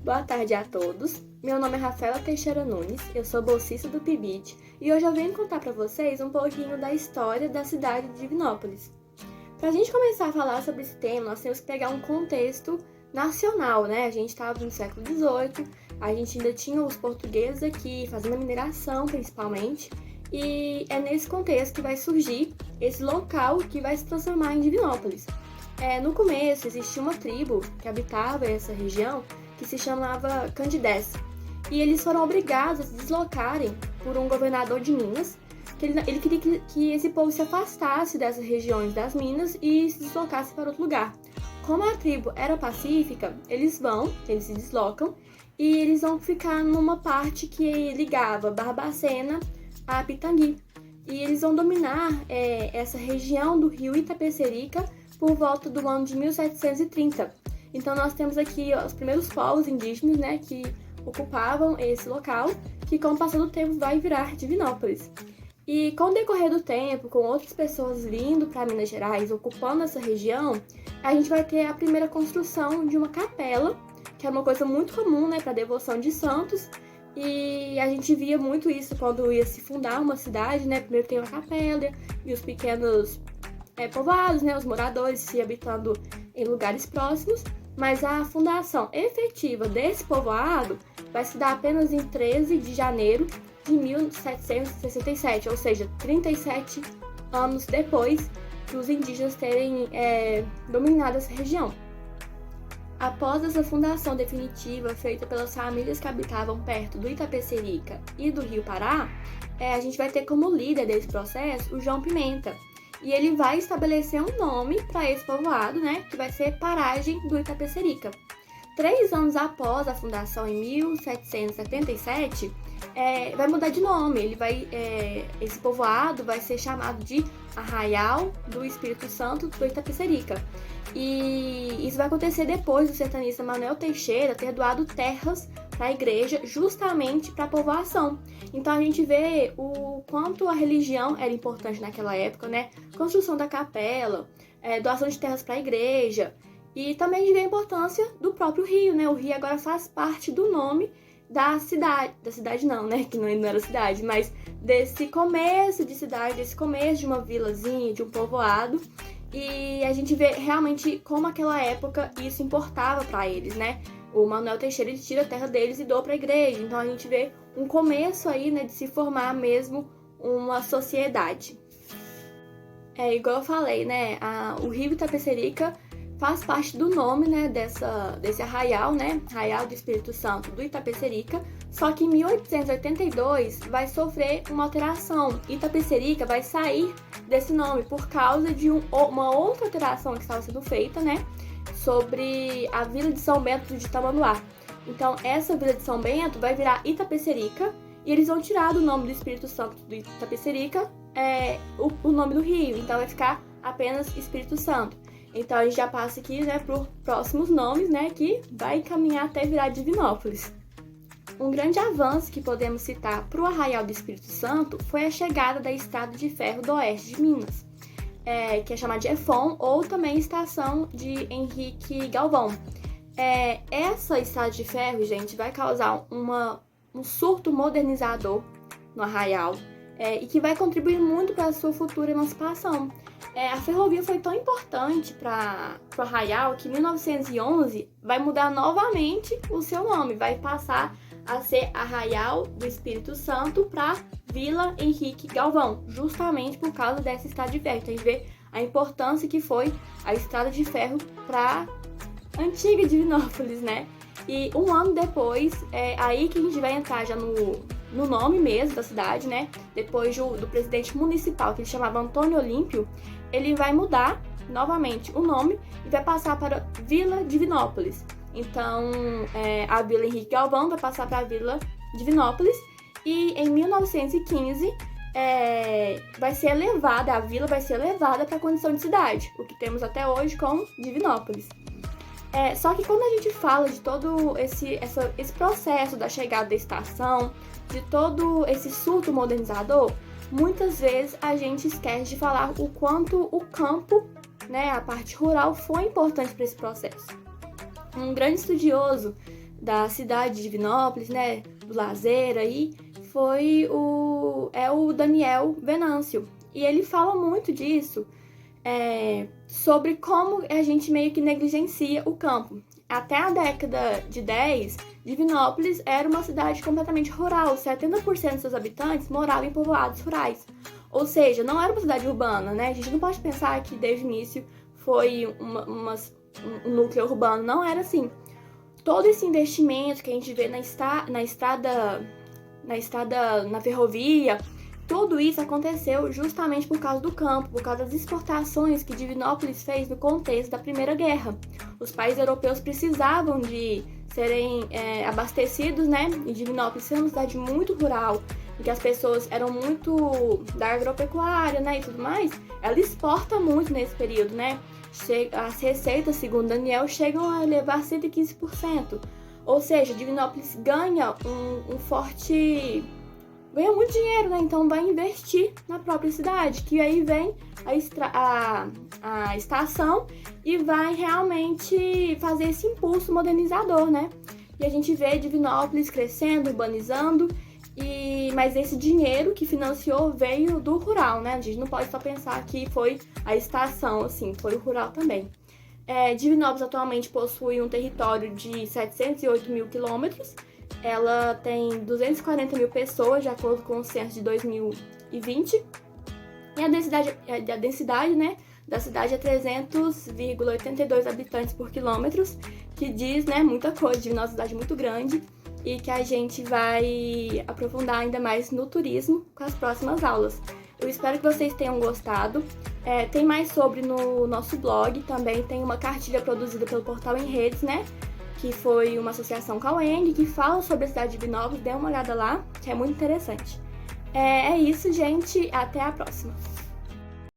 Boa tarde a todos. Meu nome é Rafaela Teixeira Nunes, eu sou bolsista do PIBID e hoje eu venho contar para vocês um pouquinho da história da cidade de Divinópolis. Para a gente começar a falar sobre esse tema, nós temos que pegar um contexto nacional, né? A gente estava no século XVIII, a gente ainda tinha os portugueses aqui fazendo a mineração principalmente, e é nesse contexto que vai surgir esse local que vai se transformar em Divinópolis. No começo existia uma tribo que habitava essa região que se chamava Candidez, e eles foram obrigados a se deslocarem por um governador de Minas, que ele queria que esse povo se afastasse dessas regiões das minas e se deslocasse para outro lugar. Como a tribo era pacífica, eles se deslocam e eles vão ficar numa parte que ligava Barbacena a Pitangui. E eles vão dominar essa região do rio Itapecerica por volta do ano de 1730. Então nós temos aqui os primeiros povos indígenas, né, que ocupavam esse local, que com o passar do tempo vai virar Divinópolis. E com o decorrer do tempo, com outras pessoas vindo para Minas Gerais, ocupando essa região, a gente vai ter a primeira construção de uma capela, que é uma coisa muito comum, né, para devoção de santos. E a gente via muito isso quando ia se fundar uma cidade, né? Primeiro tem uma capela e os pequenos povoados, né? Os moradores se habitando em lugares próximos. Mas a fundação efetiva desse povoado vai se dar apenas em 13 de janeiro de 1767, ou seja, 37 anos depois dos indígenas terem dominado essa região. Após essa fundação definitiva feita pelas famílias que habitavam perto do Itapecerica e do Rio Pará, a gente vai ter como líder desse processo o João Pimenta. E ele vai estabelecer um nome para esse povoado, né, que vai ser Paragem do Itapecerica. 3 anos após a fundação, em 1777, vai mudar de nome. Esse povoado vai ser chamado de Arraial do Espírito Santo do Itapecerica. E isso vai acontecer depois do sertanista Manuel Teixeira ter doado terras para a igreja justamente para a povoação. Então a gente vê o quanto a religião era importante naquela época, né? Construção da capela, doação de terras para a igreja, e também a gente vê a importância do próprio rio, né? O rio agora faz parte do nome da cidade não, né? Que não era cidade, mas desse começo de cidade, desse começo de uma vilazinha, de um povoado. E a gente vê realmente como naquela época isso importava para eles, né? O Manuel Teixeira, ele tira a terra deles e doa para a igreja. Então a gente vê um começo aí, né, de se formar mesmo uma sociedade. Igual eu falei, né? O rio Itapecerica faz parte do nome, né, desse arraial, né? Arraial do Espírito Santo do Itapecerica. Só que em 1882 vai sofrer uma alteração. Itapecerica vai sair desse nome por causa de uma outra alteração que estava sendo feita, né? Sobre a Vila de São Bento de Tamanduá. Então, essa Vila de São Bento vai virar Itapecerica e eles vão tirar do nome do Espírito Santo do Itapecerica o nome do rio. Então, vai ficar apenas Espírito Santo. Então, a gente já passa aqui, né, para os próximos nomes, né, que vai encaminhar até virar Divinópolis. Um grande avanço que podemos citar para o Arraial do Espírito Santo foi a chegada da Estrada de Ferro do Oeste de Minas, que é chamada de EFON, ou também Estação de Henrique Galvão. Essa estrada de ferro, gente, vai causar um surto modernizador no Arraial e que vai contribuir muito para a sua futura emancipação. A ferrovia foi tão importante para o Arraial que em 1911 vai mudar novamente o seu nome, vai passar a ser Arraial do Espírito Santo para Vila Henrique Galvão, justamente por causa dessa estrada de ferro. Então a gente vê a importância que foi a estrada de ferro para a antiga Divinópolis, né? E um ano depois, aí que a gente vai entrar já no nome mesmo da cidade, né? Depois do presidente municipal, que ele chamava Antônio Olímpio, ele vai mudar novamente o nome e vai passar para Vila Divinópolis. Então, a Vila Henrique Galvão vai passar para a Vila Divinópolis e em 1915 a vila vai ser elevada para a condição de cidade, o que temos até hoje com Divinópolis. Só que quando a gente fala de todo esse processo da chegada da estação, de todo esse surto modernizador, muitas vezes a gente esquece de falar o quanto o campo, né, a parte rural, foi importante para esse processo. Um grande estudioso da cidade de Divinópolis, né, do lazer aí, foi o Daniel Venâncio. E ele fala muito disso, sobre como a gente meio que negligencia o campo. Até a década de 10, Divinópolis era uma cidade completamente rural. 70% dos seus habitantes moravam em povoados rurais. Ou seja, não era uma cidade urbana, né? A gente não pode pensar que desde o início foi um núcleo urbano. Não era assim. Todo esse investimento que a gente vê na ferrovia, tudo isso aconteceu justamente por causa do campo, por causa das exportações que Divinópolis fez no contexto da Primeira Guerra. Os países europeus precisavam de serem abastecidos, né? E Divinópolis sendo uma cidade muito rural, em que as pessoas eram muito da agropecuária, né, e tudo mais, ela exporta muito nesse período, né? As receitas, segundo Daniel, chegam a elevar 115%. Ou seja, Divinópolis ganha ganha muito dinheiro, né? Então vai investir na própria cidade, que aí vem a estação e vai realmente fazer esse impulso modernizador, né? E a gente vê Divinópolis crescendo, urbanizando, mas esse dinheiro que financiou veio do rural, né? A gente não pode só pensar que foi a estação, assim, foi o rural também. Divinópolis atualmente possui um território de 708 mil quilômetros. Ela tem 240 mil pessoas, de acordo com o censo de 2020. E a densidade, né, da cidade é 300,82 habitantes por quilômetros, que diz, né, muita coisa de uma cidade muito grande e que a gente vai aprofundar ainda mais no turismo com as próximas aulas. Eu espero que vocês tenham gostado. Tem mais sobre no nosso blog, também tem uma cartilha produzida pelo Portal em Redes, né? Que foi uma associação com a UENG, que fala sobre a cidade de Divinópolis. Dê uma olhada lá, que é muito interessante. É isso, gente. Até a próxima.